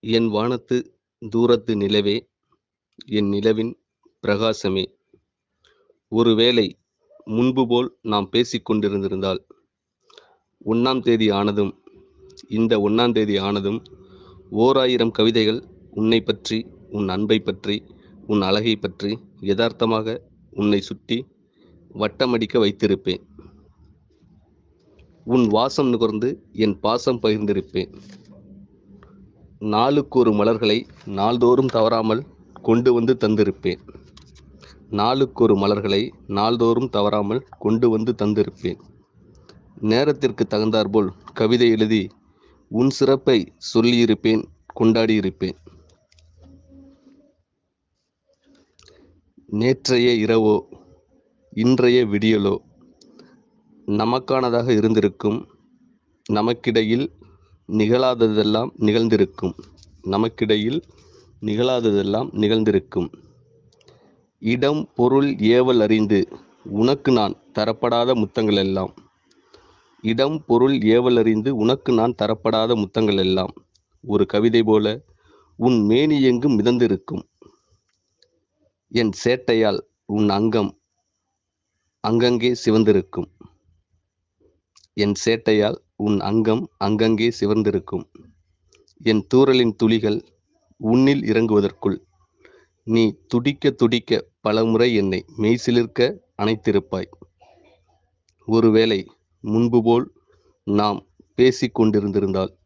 என் வானத்து தூரத்து நிலவே, என் நிலவின் பிரகாசமே, ஒருவேளை முன்புபோல் நாம் பேசிக் கொண்டிருந்திருந்தால், 1ஆம் தேதி ஆனதும், இந்த 1ஆம் தேதி ஆனதும், ஓராயிரம் கவிதைகள் உன்னைப் பற்றி, உன் அன்பைப் பற்றி, உன் அழகைப் பற்றி யதார்த்தமாக உன்னைச் சுற்றி வட்டமடிக்க வைத்திருப்பேன். உன் வாசம் நுகர்ந்து என் பாசம் பகிர்ந்திருப்பேன். நாளுக்கொரு மலர்களை நாள்தோறும் தவறாமல் கொண்டு வந்து தந்திருப்பேன். நாளுக்கொரு மலர்களை நாள்தோறும் தவறாமல் கொண்டு வந்து தந்திருப்பேன். நேரத்திற்கு தகுந்தாற்போல் கவிதை எழுதி உன் சிறப்பை சொல்லியிருப்பேன், கொண்டாடியிருப்பேன். நேற்றைய இரவோ இன்றைய விடியலோ நமக்கானதாக இருந்திருக்கும். நமக்கிடையில் நிகழாததெல்லாம் நிகழ்ந்திருக்கும். நமக்கிடையில் நிகழாததெல்லாம் நிகழ்ந்திருக்கும். இடம் பொருள் ஏவல் அறிந்து உனக்கு நான் தரப்படாத முத்தங்கள் எல்லாம், இடம் பொருள் ஏவல் அறிந்து உனக்கு நான் தரப்படாத முத்தங்கள் எல்லாம் ஒரு கவிதை போல உன் மேனி எங்கும் மிதந்திருக்கும். என் சேட்டையால் உன் அங்கம் அங்கங்கே சிவந்திருக்கும். என் சேட்டையால் உன் அங்கம் அங்கங்கே சிவந்திருக்கும். என் தூறலின் துளிகள் உன்னில் இறங்குவதற்குள் நீ துடிக்க துடிக்க பலமுறை என்னை மெய்சிலிர்க்க அணைத்திருப்பாய். ஒருவேளை முன்புபோல் நாம் பேசிக் கொண்டிருந்திருந்தால்